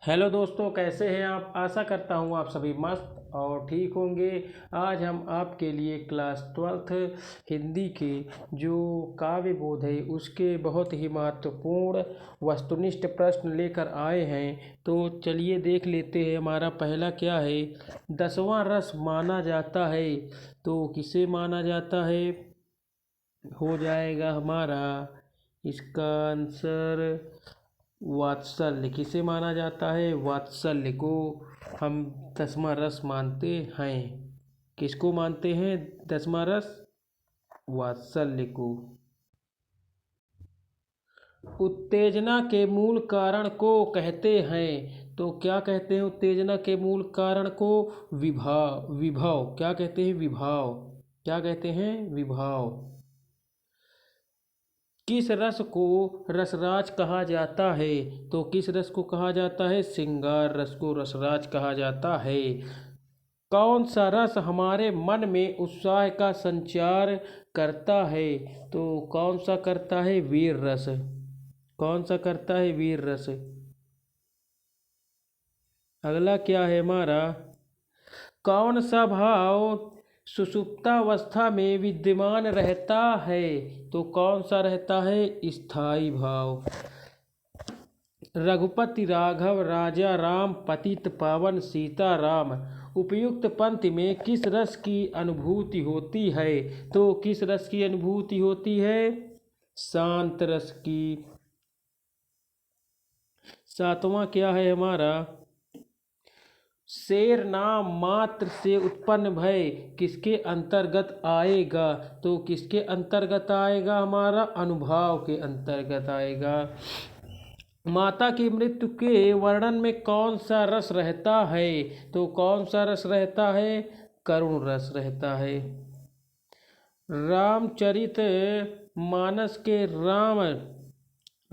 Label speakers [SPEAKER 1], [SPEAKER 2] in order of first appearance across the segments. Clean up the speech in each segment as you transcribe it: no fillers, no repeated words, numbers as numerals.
[SPEAKER 1] Hello दोस्तों, कैसे हैं आप। आशा करता हूँ आप सभी मस्त और ठीक होंगे। आज हम आपके लिए क्लास 12th हिंदी के जो काव्य बोध है उसके बहुत ही महत्वपूर्ण वस्तुनिष्ठ प्रश्न लेकर आए हैं। तो चलिए देख लेते हैं। हमारा पहला क्या है। 10वां रस माना जाता है तो किसे माना जाता है। हो जाएगा हमारा इसका आंसर वात्सल्य। किसे माना जाता है। वात्सल्य को हम 10वां रस मानते हैं। किसको मानते हैं 10वां रस। वात्सल्य को। उत्तेजना के मूल कारण को कहते हैं तो क्या कहते हैं उत्तेजना के मूल कारण को। विभाव। विभव क्या कहते हैं। विभाव क्या कहते हैं। विभाव। किस रस को रसराज कहा जाता है तो किस रस को कहा जाता है। श्रृंगार रस को रसराज कहा जाता है। कौन सा रस हमारे मन में उत्साह का संचार करता है तो कौन सा करता है। वीर रस। कौन सा करता है। वीर रस। अगला क्या है हमारा। कौन सा भाव सुषुप्तावस्था में विद्यमान रहता है तो कौन सा रहता है। स्थायी भाव। रघुपति राघव राजा राम पतित पावन सीता राम। उपयुक्त पंक्ति में किस रस की अनुभूति होती है तो किस रस की अनुभूति होती है। शांत रस की। 7वां क्या है हमारा। शेर नाम मात्र से उत्पन्न भय किसके अंतर्गत आएगा तो किसके अंतर्गत आएगा। हमारा अनुभाव के अंतर्गत आएगा। माता की मृत्यु के वर्णन में कौन सा रस रहता है तो कौन सा रस रहता है। करुण रस रहता है। रामचरित मानस के राम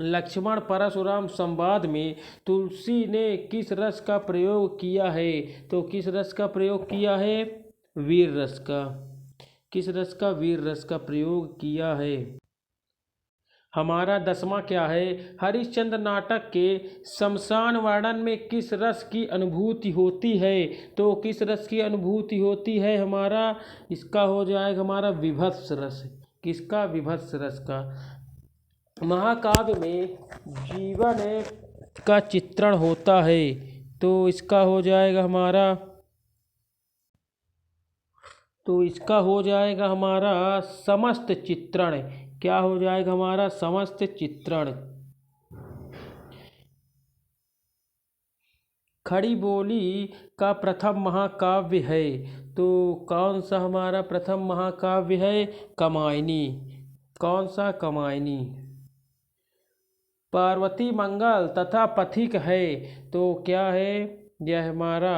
[SPEAKER 1] लक्ष्मण परशुराम संवाद में तुलसी ने किस रस का प्रयोग किया है तो किस रस का प्रयोग किया है। वीर रस का। किस रस का। वीर रस का प्रयोग किया है। हमारा 10वां क्या है। हरिश्चंद्र नाटक के शमशान वर्णन में किस रस की अनुभूति होती है तो किस रस की अनुभूति होती है। हमारा इसका हो जाएगा हमारा विभत्स रस। किसका। विभत्स रस का। महाकाव्य में जीवन का चित्रण होता है तो इसका हो जाएगा हमारा समस्त चित्रण। क्या हो जाएगा हमारा समस्त चित्रण। खड़ी बोली का प्रथम महाकाव्य है तो कौन सा हमारा प्रथम महाकाव्य है। कामायनी। कौन सा। कामायनी। पार्वती मंगल तथा पथिक है तो क्या है। यह हमारा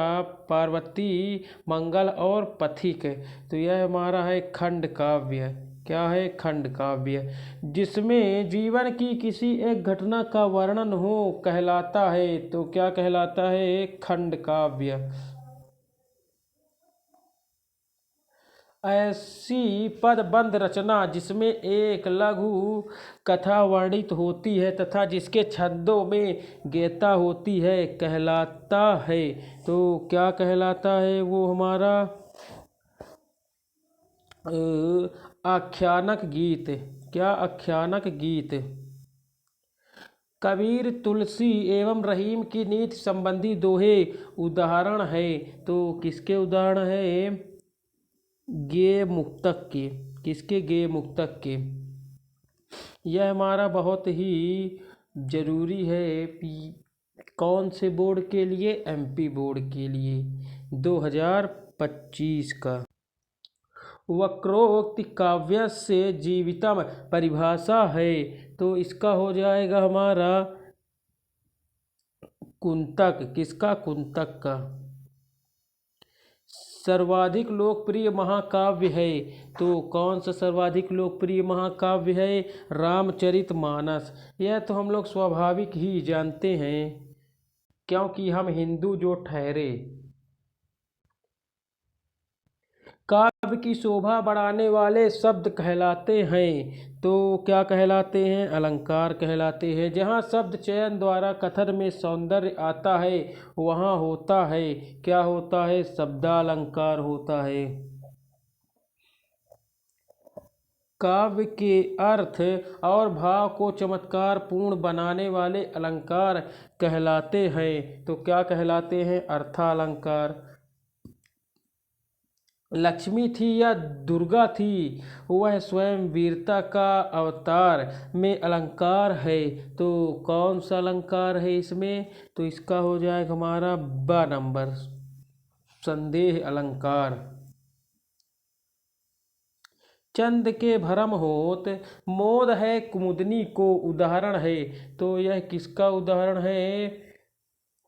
[SPEAKER 1] पार्वती मंगल और पथिक। तो यह हमारा है खंड काव्य। क्या है। खंड काव्य। जिसमें जीवन की किसी एक घटना का वर्णन हो कहलाता है तो क्या कहलाता है। खंड काव्य। ऐसी पदबंध रचना जिसमें एक लघु कथा वर्णित होती है तथा जिसके छंदों में गीता होती है कहलाता है तो क्या कहलाता है वो हमारा आख्यानक गीत। क्या। आख्यानक गीत। कबीर तुलसी एवं रहीम की नीति संबंधी दोहे उदाहरण है तो किसके उदाहरण है। गेय मुक्तक के। किसके। गेय मुक्तक के। यह हमारा बहुत ही जरूरी है कौन से बोर्ड के लिए। एमपी बोर्ड के लिए 2025 का। वक्रोक्ति काव्य से जीवितम परिभाषा है तो इसका हो जाएगा हमारा कुंतक। किसका। कुंतक का। सर्वाधिक लोकप्रिय महाकाव्य है तो कौन सा सर्वाधिक लोकप्रिय महाकाव्य है। रामचरितमानस। यह तो हम लोग स्वाभाविक ही जानते हैं क्योंकि हम हिंदू जो ठहरे। काव्य काव्य की शोभा बढ़ाने वाले शब्द कहलाते हैं। तो क्या कहलाते हैं? अलंकार कहलाते हैं। जहाँ शब्द चयन द्वारा कथन में सौंदर्य आता है वहाँ होता है, क्या होता है? शब्दालंकार होता है। काव्य के अर्थ और भाव को चमत्कार पूर्ण बनाने वाले अलंकार कहलाते हैं। तो क्या कहलाते हैं? अर्थालंकार। लक्ष्मी थी या दुर्गा थी, वह स्वयं वीरता का अवतार में अलंकार है। तो कौन सा अलंकार है इसमें? तो इसका हो जाएगा हमारा ब नंबर, संदेह अलंकार। चंद के भरम होत मोद है कुमुदनी को उदाहरण है। तो यह किसका उदाहरण है?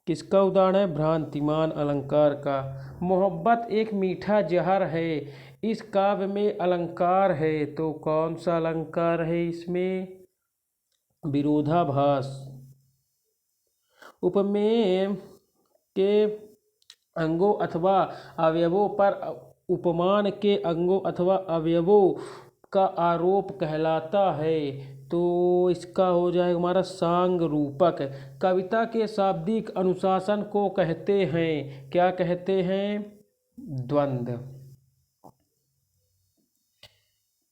[SPEAKER 1] किसका उदाहरण है? भ्रांतिमान अलंकार का। मोहब्बत एक मीठा जहर है, इस काव्य में अलंकार है। तो कौन सा अलंकार है इसमें? विरोधाभास। उपमेय के अंगों अथवा अवयवों पर उपमान के अंगों अथवा अवयवों का आरोप कहलाता है। तो इसका हो जाएगा हमारा सांग रूपक। कविता के शाब्दिक अनुशासन को कहते हैं, क्या कहते हैं? द्वंद्व।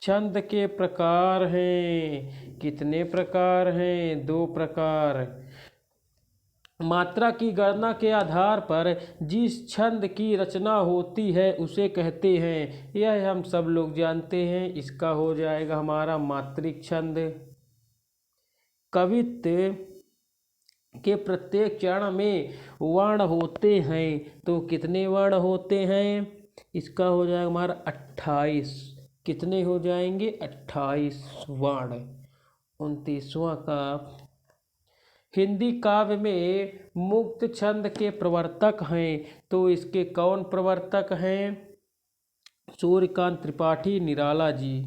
[SPEAKER 1] छंद के प्रकार हैं, कितने प्रकार हैं? 2 प्रकार। मात्रा की गणना के आधार पर जिस छंद की रचना होती है उसे कहते हैं, यह हम सब लोग जानते हैं। इसका हो जाएगा हमारा मात्रिक छंद। कवित्व के प्रत्येक चरण में वर्ण होते हैं। तो कितने वर्ण होते हैं? इसका हो जाएगा हमारा 28। कितने हो जाएंगे? 28 वर्ण। 29वां का हिंदी काव्य में मुक्त छंद के प्रवर्तक हैं। तो इसके कौन प्रवर्तक हैं? सूर्यकांत त्रिपाठी, निराला जी।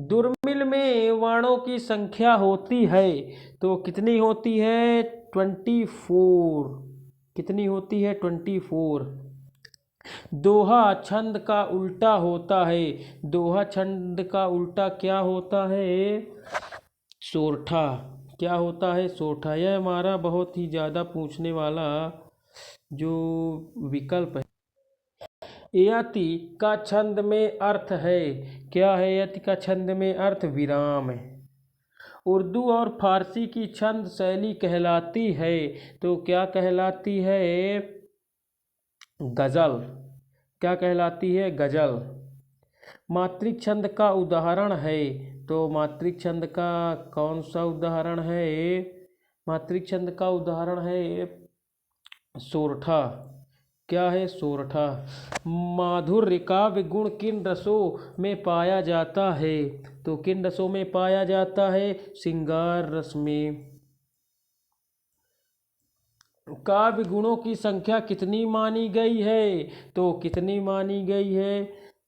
[SPEAKER 1] दुर्मिल में वर्णों की संख्या होती है, तो कितनी होती है? 24। कितनी होती है? 24। दोहा छंद का उल्टा होता है। दोहा छंद का उल्टा क्या होता है? सोरठा। क्या होता है? सोरठा। यह हमारा बहुत ही ज़्यादा पूछने वाला जो विकल्प है। यति का छंद में अर्थ है, क्या है यति का छंद में अर्थ? विराम है। उर्दू और फारसी की छंद शैली कहलाती है। तो क्या कहलाती है? गजल। क्या कहलाती है? गजल। मात्रिक छंद का उदाहरण है। तो मात्रिक छंद का कौन सा उदाहरण है? मात्रिक छंद का उदाहरण है सोरठा। क्या है? सोरठा। माधुर्य काव्य गुण किन रसों में पाया जाता है? तो किन रसों में पाया जाता है? श्रृंगार रस में। काव्य गुणों की संख्या कितनी मानी गई है? तो कितनी मानी गई है?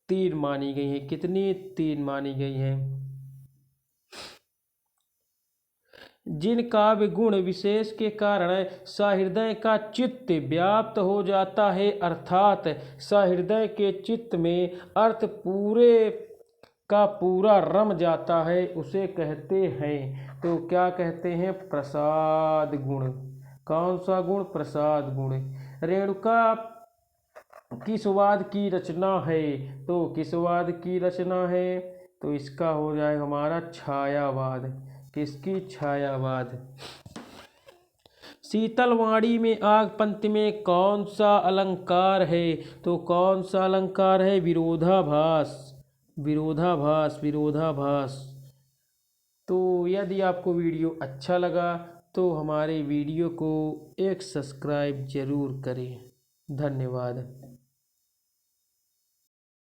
[SPEAKER 1] 3 मानी गई है। कितनी? 3 मानी गई है। जिन काव्य गुण विशेष के कारण सहृदय का चित्त व्याप्त हो जाता है, अर्थात सहृदय के चित्त में अर्थ पूरे का पूरा रम जाता है, उसे कहते हैं। तो क्या कहते हैं? प्रसाद गुण। कौन सा गुण? प्रसाद गुण। रेणुका किस वाद की रचना है? तो किस वाद की रचना है? तो इसका हो जाएगा हमारा छायावाद। किसकी? छायावाद। शीतलवाणी में आग पंक्ति में कौन सा अलंकार है? तो कौन सा अलंकार है? विरोधाभास। विरोधाभास, विरोधाभास। तो यदि आपको वीडियो अच्छा लगा तो हमारे वीडियो को एक सब्सक्राइब जरूर करें। धन्यवाद।